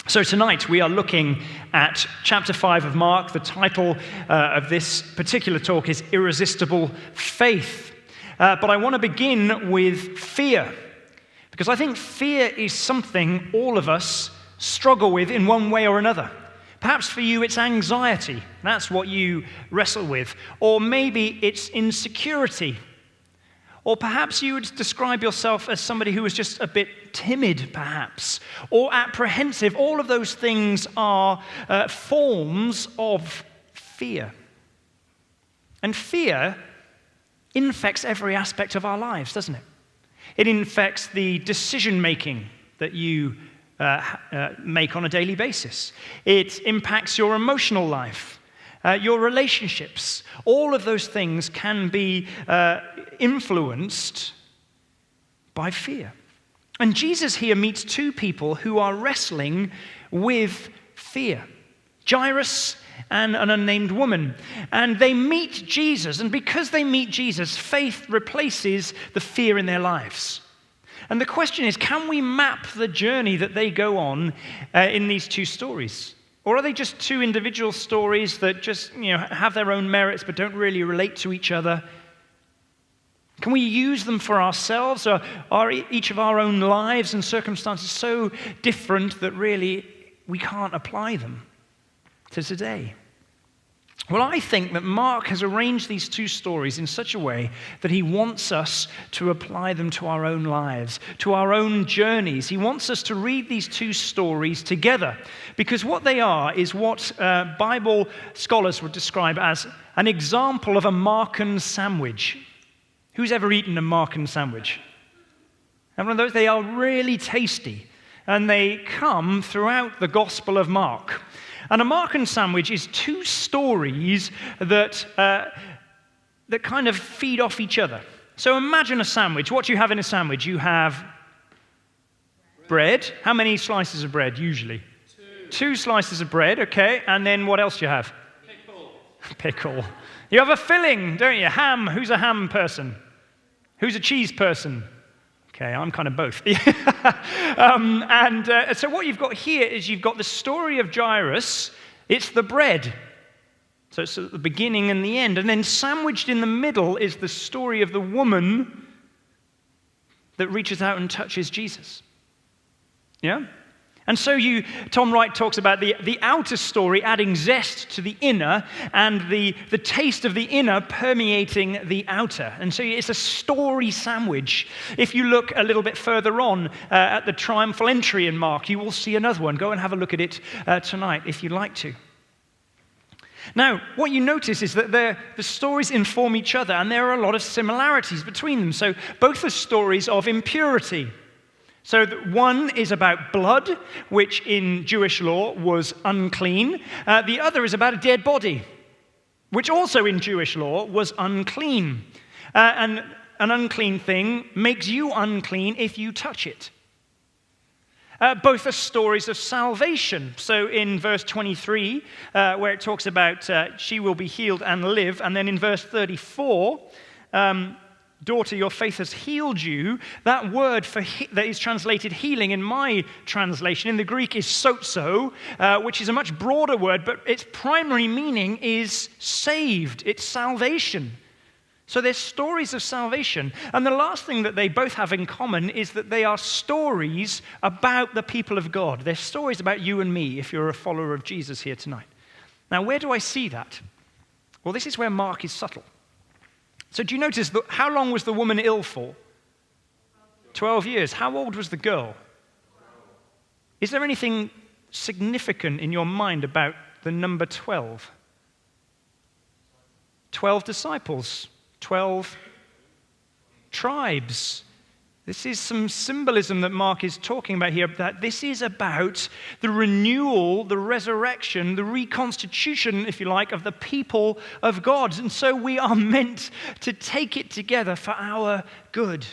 So tonight we are looking at chapter 5 of Mark. The title of this particular talk is Irresistible Faith. But I want to begin with fear, because I think fear is something all of us struggle with in one way or another. Perhaps for you it's anxiety. That's what you wrestle with. Or maybe it's insecurity. Or perhaps you would describe yourself as somebody who was just a bit timid, perhaps, or apprehensive. All of those things are forms of fear. And fear infects every aspect of our lives, doesn't it? It infects the decision-making that you make on a daily basis. It impacts your emotional life, your relationships. All of those things can be influenced by fear. And Jesus here meets two people who are wrestling with fear. Jairus and an unnamed woman. And they meet Jesus, and because they meet Jesus, faith replaces the fear in their lives. And the question is, can we map the journey that they go on in these two stories? Or are they just two individual stories that just, have their own merits but don't really relate to each other? Can we use them for ourselves, or are each of our own lives and circumstances so different that really we can't apply them to today? Well, I think that Mark has arranged these two stories in such a way that he wants us to apply them to our own lives, to our own journeys. He wants us to read these two stories together, because what they are is what Bible scholars would describe as an example of a Markan sandwich. Who's ever eaten a Markan sandwich? And one of those, they are really tasty, and they come throughout the Gospel of Mark. And a Markan sandwich is two stories that kind of feed off each other. So imagine a sandwich. What do you have in a sandwich? You have bread. How many slices of bread usually? Two slices of bread, okay. And then what else do you have? Pickle. You have a filling, don't you? Ham. Who's a ham person? Who's a cheese person? Okay, I'm kind of both. So what you've got here is you've got the story of Jairus. It's the bread. So it's at the beginning and the end. And then sandwiched in the middle is the story of the woman that reaches out and touches Jesus. Yeah? And so Tom Wright talks about the outer story adding zest to the inner, and the taste of the inner permeating the outer. And so it's a story sandwich. If you look a little bit further on at the triumphal entry in Mark, you will see another one. Go and have a look at it tonight if you'd like to. Now, what you notice is that the stories inform each other, and there are a lot of similarities between them. So both are stories of impurity. So one is about blood, which in Jewish law was unclean. The other is about a dead body, which also in Jewish law was unclean. And an unclean thing makes you unclean if you touch it. Both are stories of salvation. So in verse 23, where it talks about she will be healed and live, and then in verse 34, daughter, your faith has healed you. That word that is translated healing in my translation in the Greek is sozo, which is a much broader word, but its primary meaning is saved. It's salvation. So they're stories of salvation. And the last thing that they both have in common is that they are stories about the people of God. They're stories about you and me, if you're a follower of Jesus here tonight. Now, where do I see that? Well, this is where Mark is subtle. So do you notice how long was the woman ill for? 12 years. How old was the girl? Is there anything significant in your mind about the number 12? 12 disciples, 12 tribes. This is some symbolism that Mark is talking about here, that this is about the renewal, the resurrection, the reconstitution, if you like, of the people of God. And so we are meant to take it together for our good.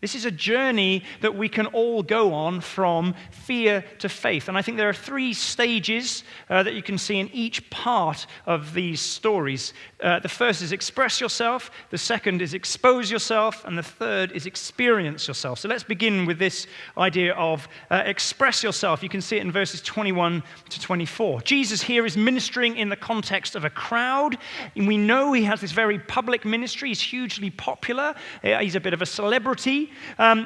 This is a journey that we can all go on from fear to faith. And I think there are 3 stages that you can see in each part of these stories. The first is express yourself, the second is expose yourself, and the third is experience yourself. So let's begin with this idea of express yourself. You can see it in verses 21 to 24. Jesus here is ministering in the context of a crowd. And we know he has this very public ministry. He's hugely popular. He's a bit of a celebrity.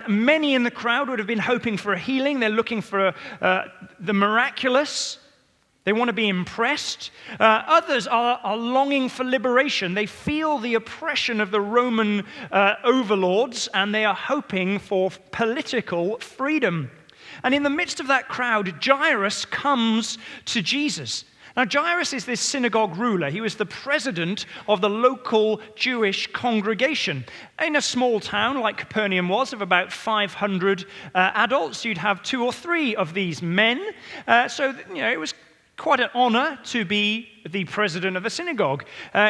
Many in the crowd would have been hoping for a healing. They're looking for the miraculous. They want to be impressed. Others are longing for liberation. They feel the oppression of the Roman overlords, and they are hoping for political freedom. And in the midst of that crowd, Jairus comes to Jesus. Now, Jairus is this synagogue ruler. He was the president of the local Jewish congregation. In a small town like Capernaum was, of about 500 adults, you'd have 2 or 3 of these men. So it was quite an honor to be the president of a synagogue.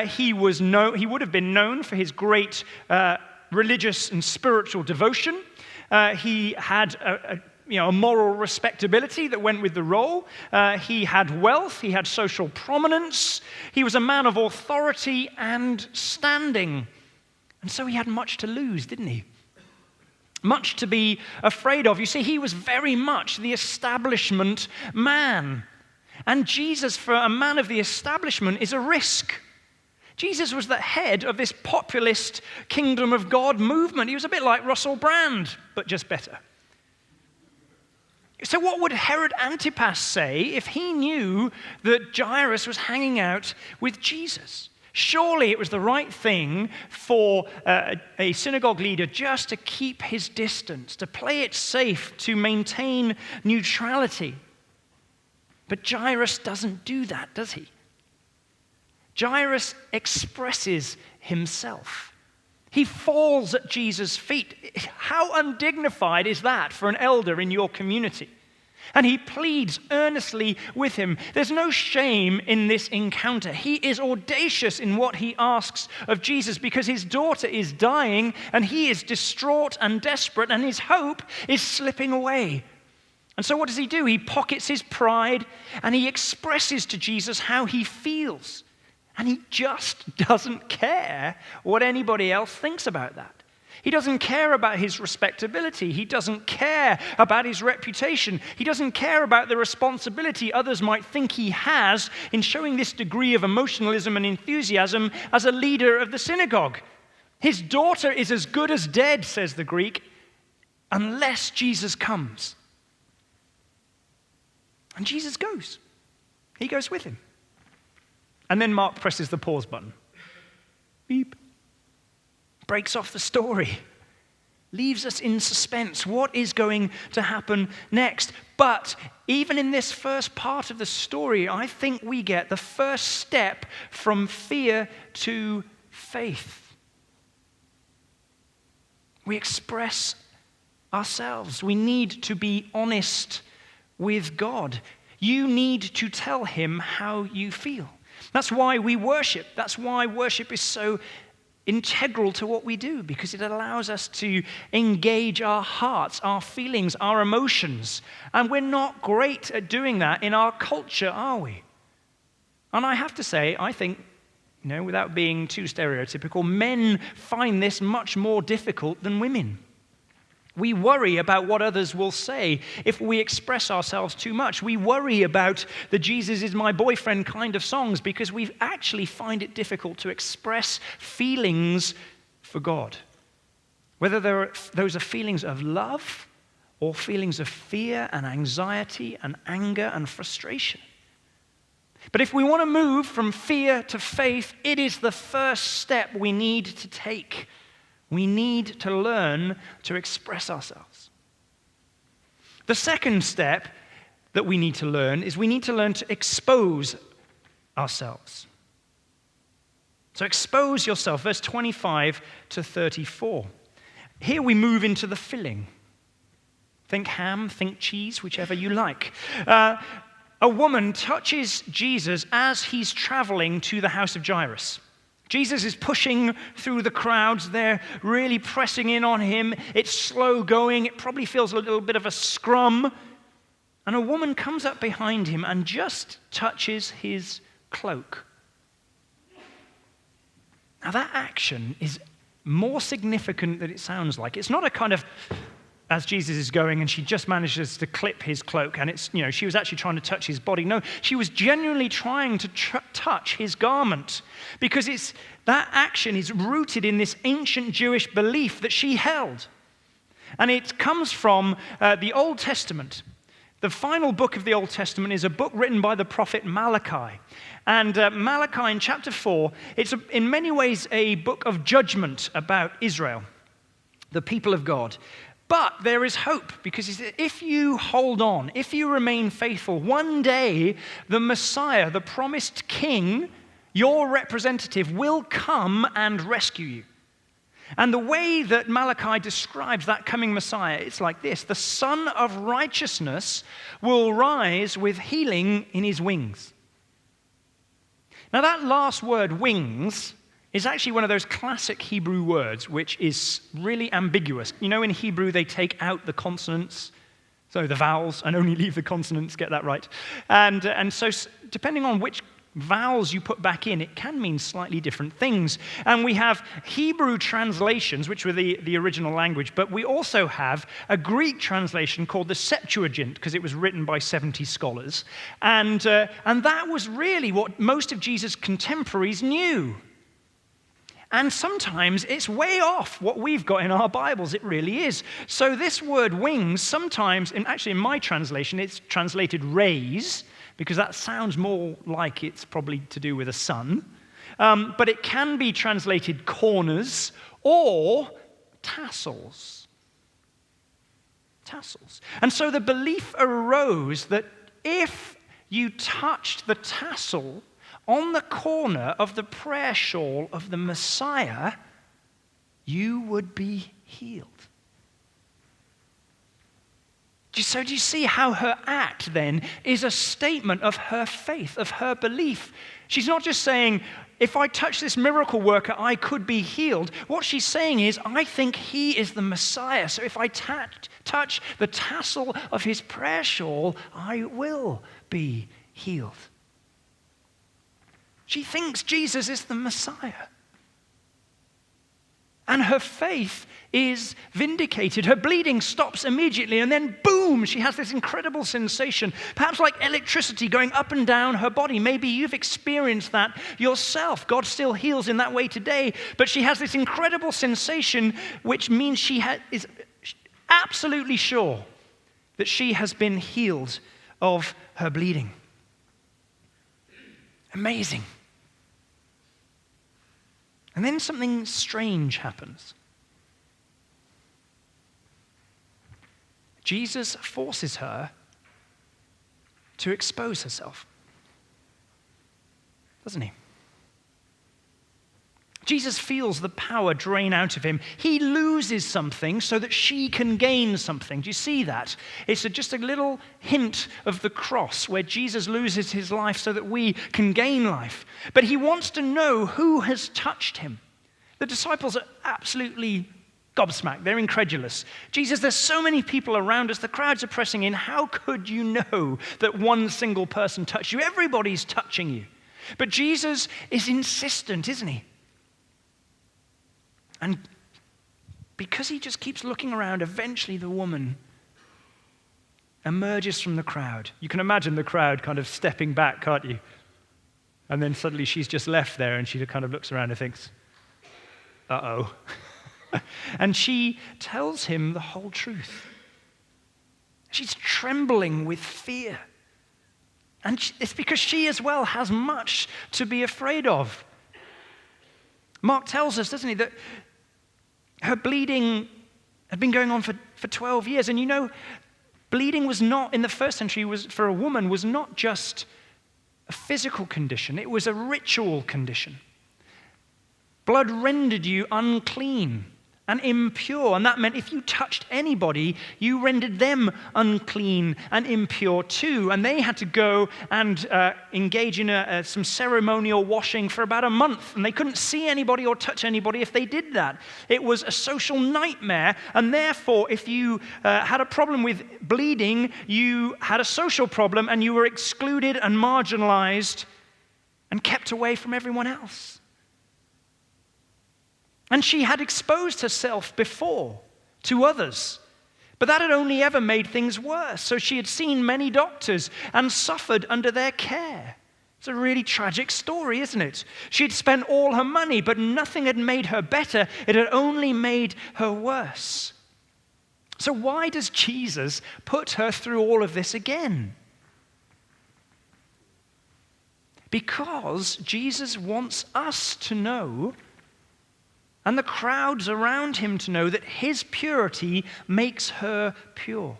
He would have been known for his great religious and spiritual devotion. He had a moral respectability that went with the role. He had wealth. He had social prominence. He was a man of authority and standing. And so he had much to lose, didn't he? Much to be afraid of. You see, he was very much the establishment man. And Jesus, for a man of the establishment, is a risk. Jesus was the head of this populist kingdom of God movement. He was a bit like Russell Brand, but just better. So what would Herod Antipas say if he knew that Jairus was hanging out with Jesus? Surely it was the right thing for a synagogue leader just to keep his distance, to play it safe, to maintain neutrality. But Jairus doesn't do that, does he? Jairus expresses himself. He falls at Jesus' feet. How undignified is that for an elder in your community? And he pleads earnestly with him. There's no shame in this encounter. He is audacious in what he asks of Jesus because his daughter is dying and he is distraught and desperate and his hope is slipping away. And so what does he do? He pockets his pride and he expresses to Jesus how he feels. And he just doesn't care what anybody else thinks about that. He doesn't care about his respectability. He doesn't care about his reputation. He doesn't care about the responsibility others might think he has in showing this degree of emotionalism and enthusiasm as a leader of the synagogue. His daughter is as good as dead, says the Greek, unless Jesus comes. And Jesus goes. He goes with him. And then Mark presses the pause button. Beep. Breaks off the story. Leaves us in suspense. What is going to happen next? But even in this first part of the story, I think we get the first step from fear to faith. We express ourselves. We need to be honest with God. You need to tell him how you feel. That's why we worship. That's why worship is so integral to what we do, because it allows us to engage our hearts, our feelings, our emotions. And we're not great at doing that in our culture, are we? And I have to say, I think, without being too stereotypical, men find this much more difficult than women. We worry about what others will say if we express ourselves too much. We worry about the Jesus is my boyfriend kind of songs because we actually find it difficult to express feelings for God. Whether those are feelings of love or feelings of fear and anxiety and anger and frustration. But if we want to move from fear to faith, it is the first step we need to take. We need to learn to express ourselves. The second step that we need to learn is we need to learn to expose ourselves. So expose yourself, verse 25 to 34. Here we move into the filling. Think ham, think cheese, whichever you like. A woman touches Jesus as he's traveling to the house of Jairus. Jesus is pushing through the crowds. They're really pressing in on him. It's slow going. It probably feels a little bit of a scrum. And a woman comes up behind him and just touches his cloak. Now that action is more significant than it sounds like. It's not a kind of, as Jesus is going and she just manages to clip his cloak and it's, she was actually trying to touch his body. No, she was genuinely trying to touch his garment, because that action is rooted in this ancient Jewish belief that she held. And it comes from the Old Testament. The final book of the Old Testament is a book written by the prophet Malachi. And Malachi in chapter 4, it's in many ways a book of judgment about Israel, the people of God. But there is hope, because if you hold on, if you remain faithful, one day the Messiah, the promised king, your representative, will come and rescue you. And the way that Malachi describes that coming Messiah, it's like this: the Son of Righteousness will rise with healing in his wings. Now that last word, wings, is actually one of those classic Hebrew words which is really ambiguous. In Hebrew they take out the consonants, so the vowels, and only leave the consonants, get that right. And so depending on which vowels you put back in, it can mean slightly different things. And we have Hebrew translations, which were the original language, but we also have a Greek translation called the Septuagint, because it was written by 70 scholars. And that was really what most of Jesus' contemporaries knew. And sometimes it's way off what we've got in our Bibles. It really is. So this word wings, sometimes, and actually in my translation, it's translated rays, because that sounds more like it's probably to do with a sun. But it can be translated corners or tassels. Tassels. And so the belief arose that if you touched the tassel on the corner of the prayer shawl of the Messiah, you would be healed. So do you see how her act then is a statement of her faith, of her belief? She's not just saying, if I touch this miracle worker, I could be healed. What she's saying is, I think he is the Messiah. So if I touch the tassel of his prayer shawl, I will be healed. She thinks Jesus is the Messiah. And her faith is vindicated. Her bleeding stops immediately, and then boom, she has this incredible sensation, perhaps like electricity going up and down her body. Maybe you've experienced that yourself. God still heals in that way today, but she has this incredible sensation, which means she is absolutely sure that she has been healed of her bleeding. Amazing. And then something strange happens. Jesus forces her to expose herself, doesn't he? Jesus feels the power drain out of him. He loses something so that she can gain something. Do you see that? It's just a little hint of the cross where Jesus loses his life so that we can gain life. But he wants to know who has touched him. The disciples are absolutely gobsmacked. They're incredulous. Jesus, there's so many people around us. The crowds are pressing in. How could you know that one single person touched you? Everybody's touching you. But Jesus is insistent, isn't he? And because he just keeps looking around, eventually the woman emerges from the crowd. You can imagine the crowd kind of stepping back, can't you? And then suddenly she's just left there and she kind of looks around and thinks, uh-oh. And she tells him the whole truth. She's trembling with fear. And it's because she as well has much to be afraid of. Mark tells us, doesn't he, that her bleeding had been going on for 12 years. And bleeding was not, in the first century, for a woman, was not just a physical condition. It was a ritual condition. Blood rendered you unclean. and impure. And that meant if you touched anybody, you rendered them unclean and impure too. And they had to go and engage in some ceremonial washing for about a month. And they couldn't see anybody or touch anybody if they did that. It was a social nightmare. And therefore, if you had a problem with bleeding, you had a social problem and you were excluded and marginalized and kept away from everyone else. And she had exposed herself before to others, but that had only ever made things worse. So she had seen many doctors and suffered under their care. It's a really tragic story, isn't it? She had spent all her money, but nothing had made her better. It had only made her worse. So why does Jesus put her through all of this again? Because Jesus wants us to know, and the crowds around him to know, that his purity makes her pure.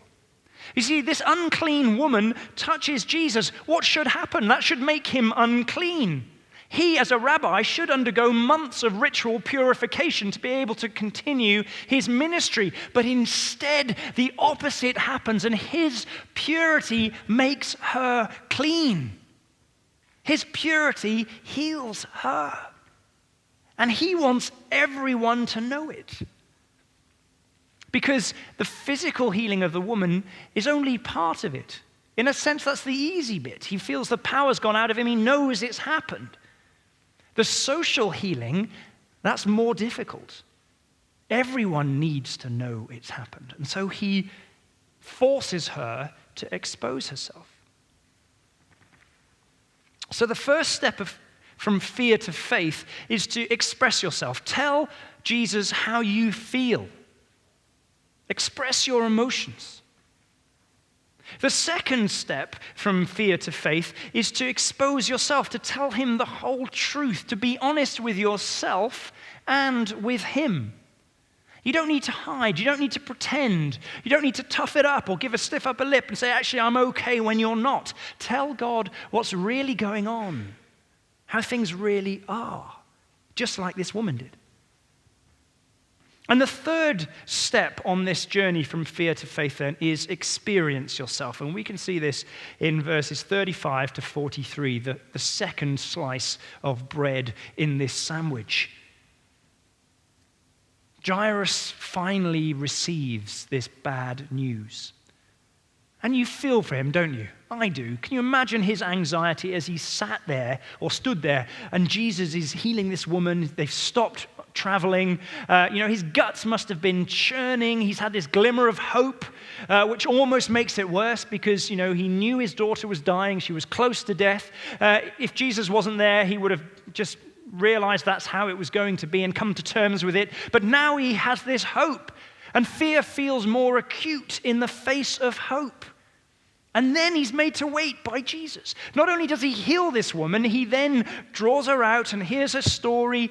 You see, this unclean woman touches Jesus. What should happen? That should make him unclean. He, as a rabbi, should undergo months of ritual purification to be able to continue his ministry. But instead, the opposite happens, and his purity makes her clean. His purity heals her. And he wants everyone to know it. Because the physical healing of the woman is only part of it. In a sense, that's the easy bit. He feels the power's gone out of him. He knows it's happened. The social healing, that's more difficult. Everyone needs to know it's happened. And so he forces her to expose herself. So the first step from fear to faith is to express yourself. Tell Jesus how you feel. Express your emotions. The second step from fear to faith is to expose yourself, to tell him the whole truth, to be honest with yourself and with him. You don't need to hide. You don't need to pretend. You don't need to tough it up or give a stiff upper lip and say, actually, I'm okay when you're not. Tell God what's really going on, how things really are, just like this woman did. And the third step on this journey from fear to faith then is experience yourself. And we can see this in verses 35 to 43, the second slice of bread in this sandwich. Jairus finally receives this bad news. And you feel for him, don't you? I do. Can you imagine his anxiety as he sat there or stood there and Jesus is healing this woman? They've stopped traveling. His guts must have been churning. He's had this glimmer of hope, which almost makes it worse because, he knew his daughter was dying. She was close to death. If Jesus wasn't there, he would have just realized that's how it was going to be and come to terms with it. But now he has this hope, and fear feels more acute in the face of hope. And then he's made to wait by Jesus. Not only does he heal this woman, he then draws her out and hears her story.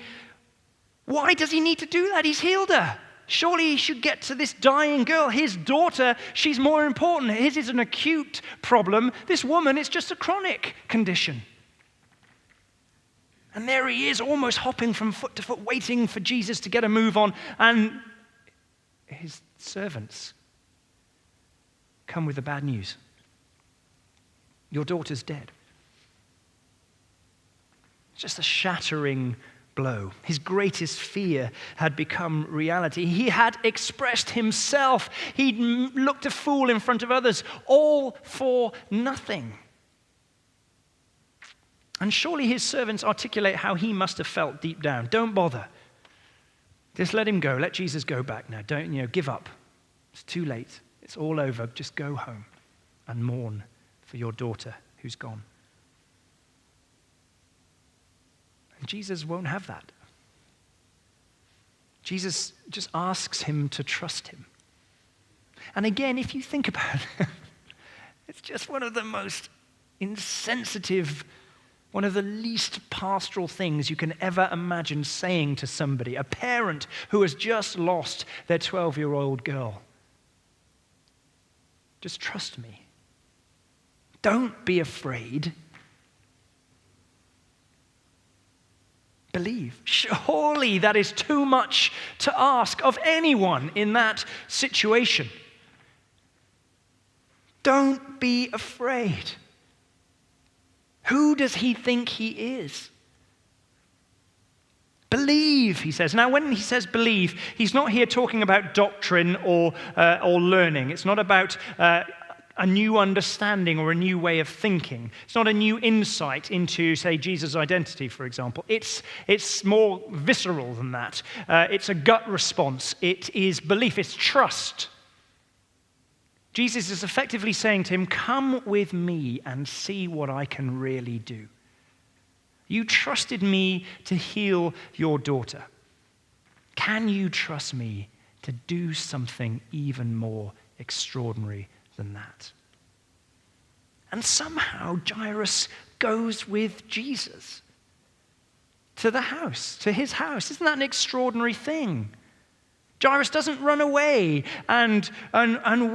Why does he need to do that? He's healed her. Surely he should get to this dying girl. His daughter, she's more important. His is an acute problem. This woman, it's just a chronic condition. And there he is, almost hopping from foot to foot, waiting for Jesus to get a move on. And his servants come with the bad news. Your daughter's dead. It's just a shattering blow. His greatest fear had become reality. He had expressed himself. He'd looked a fool in front of others, all for nothing. And surely his servants articulate how he must have felt deep down. Don't bother. Just let him go. Let Jesus go back now. Don't, give up. It's too late. It's all over. Just go home and mourn for your daughter who's gone. And Jesus won't have that. Jesus just asks him to trust him. And again, if you think about it, it's just one of the most insensitive, one of the least pastoral things you can ever imagine saying to somebody, a parent who has just lost their 12-year-old girl. Just trust me. Don't be afraid. Believe. Surely that is too much to ask of anyone in that situation. Don't be afraid. Who does he think he is? Believe, he says. Now, when he says believe, he's not here talking about doctrine or learning. It's not about a new understanding or a new way of thinking. It's not a new insight into, say, Jesus' identity, for example. It's more visceral than that. It's a gut response. It is belief. It's trust. Jesus is effectively saying to him, come with me and see what I can really do. You trusted me to heal your daughter. Can you trust me to do something even more extraordinary than that? And somehow Jairus goes with Jesus to the house, to his house. Isn't that an extraordinary thing? Jairus doesn't run away and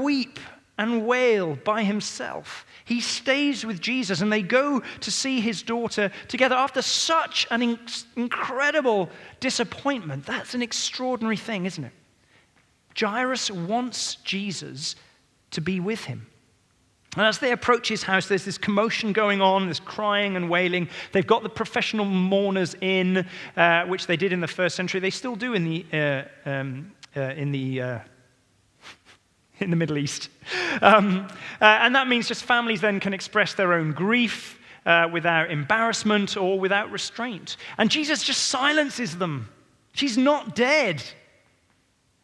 weep and wail by himself. He stays with Jesus, and they go to see his daughter together after such an incredible disappointment. That's an extraordinary thing, isn't it? Jairus wants Jesus to be with him. And as they approach his house, there's this commotion going on, there's crying and wailing. They've got the professional mourners in, which they did in the first century. They still do in the Middle East. And that means just families then can express their own grief without embarrassment or without restraint. And Jesus just silences them. She's not dead.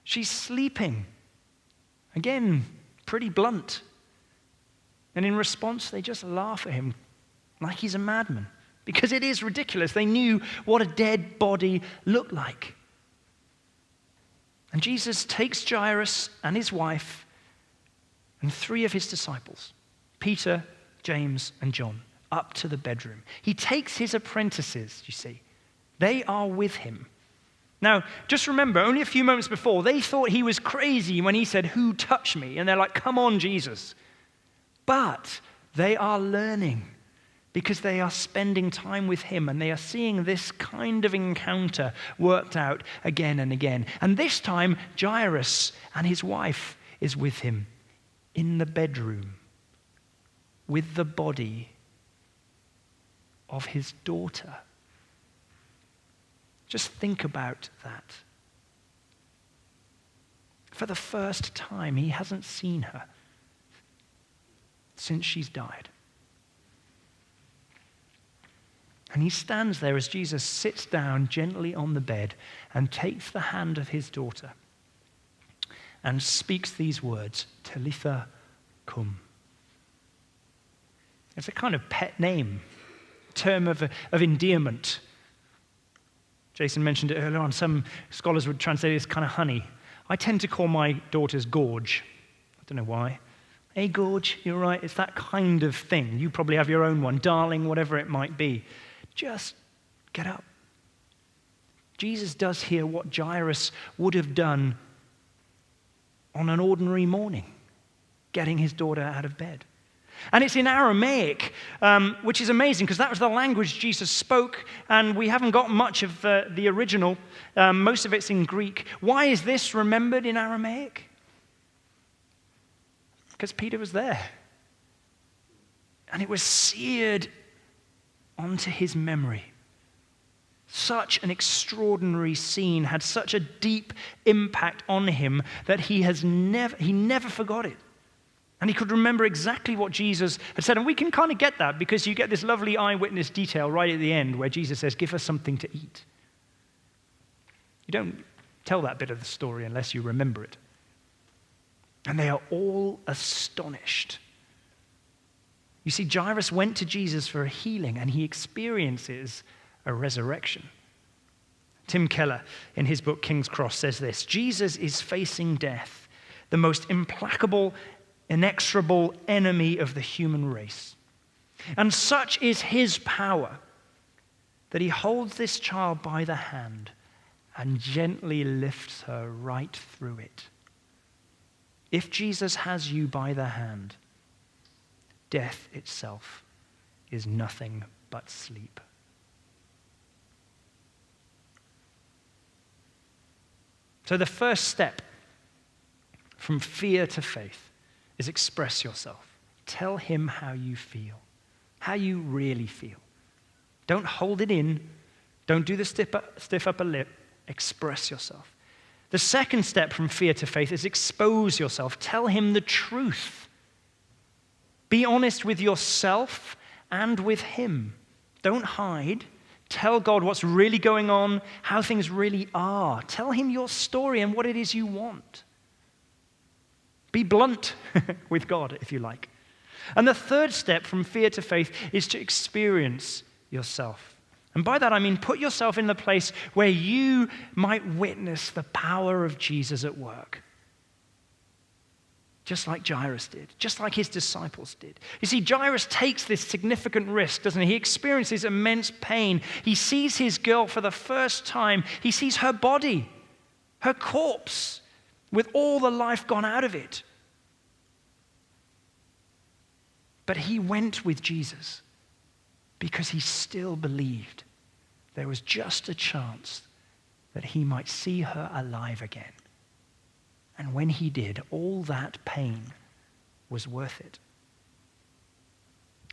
She's sleeping. Again, pretty blunt. And in response, they just laugh at him like he's a madman, because it is ridiculous. They knew what a dead body looked like. And Jesus takes Jairus and his wife and 3 of his disciples, Peter, James, and John, up to the bedroom. He takes his apprentices, you see. They are with him. Now, just remember, only a few moments before, they thought he was crazy when he said, "Who touched me?" And they're like, "Come on, Jesus." But they are learning because they are spending time with him, and they are seeing this kind of encounter worked out again and again. And this time, Jairus and his wife is with him in the bedroom with the body of his daughter. Just think about that. For the first time, he hasn't seen her since she's died. And he stands there as Jesus sits down gently on the bed and takes the hand of his daughter and speaks these words, Talitha cum. It's a kind of pet name, term of endearment. Jason mentioned it earlier on. Some scholars would translate it as kind of honey. I tend to call my daughters Gorge. I don't know why. Hey, Gorge, you're right. It's that kind of thing. You probably have your own one. Darling, whatever it might be. Just get up. Jesus does here what Jairus would have done on an ordinary morning, getting his daughter out of bed. And it's in Aramaic, which is amazing because that was the language Jesus spoke, and we haven't got much of the original. Most of it's in Greek. Why is this remembered in Aramaic? Because Peter was there. And it was seared onto his memory. Such an extraordinary scene had such a deep impact on him that he never forgot it. And he could remember exactly what Jesus had said. And we can kind of get that because you get this lovely eyewitness detail right at the end where Jesus says, "Give us something to eat." You don't tell that bit of the story unless you remember it. And they are all astonished. You see, Jairus went to Jesus for a healing, and he experiences a resurrection. Tim Keller, in his book King's Cross, says this: Jesus is facing death, the most implacable, inexorable enemy of the human race. And such is his power that he holds this child by the hand and gently lifts her right through it. If Jesus has you by the hand, death itself is nothing but sleep. So the first step from fear to faith is express yourself. Tell him how you feel, how you really feel. Don't hold it in. Don't do the stiff upper lip. Express yourself. The second step from fear to faith is expose yourself. Tell him the truth. Be honest with yourself and with him. Don't hide. Tell God what's really going on, how things really are. Tell him your story and what it is you want. Be blunt with God, if you like. And the third step from fear to faith is to experience yourself. And by that I mean put yourself in the place where you might witness the power of Jesus at work. Just like Jairus did, just like his disciples did. You see, Jairus takes this significant risk, doesn't he? He experiences immense pain. He sees his girl for the first time. He sees her body, her corpse, with all the life gone out of it. But he went with Jesus because he still believed there was just a chance that he might see her alive again. And when he did, all that pain was worth it.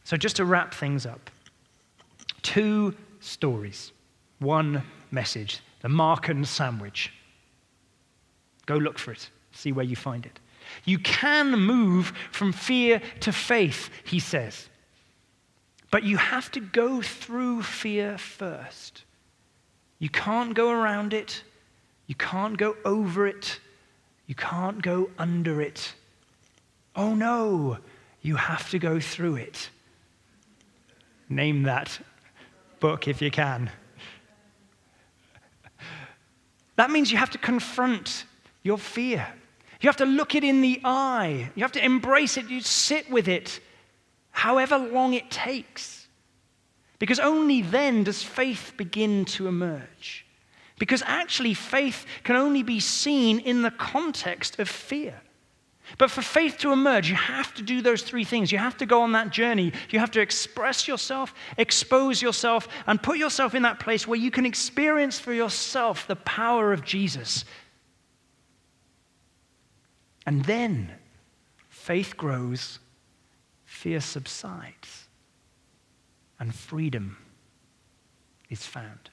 So just to wrap things up, 2 stories, 1 message, the Markan sandwich. Go look for it, see where you find it. You can move from fear to faith, he says. But you have to go through fear first. You can't go around it. You can't go over it. You can't go under it. Oh no, you have to go through it. Name that book if you can. That means you have to confront your fear. You have to look it in the eye. You have to embrace it. You sit with it, however long it takes. Because only then does faith begin to emerge. Because actually faith can only be seen in the context of fear. But for faith to emerge, you have to do those 3 things. You have to go on that journey. You have to express yourself, expose yourself, and put yourself in that place where you can experience for yourself the power of Jesus. And then faith grows, fear subsides, and freedom is found.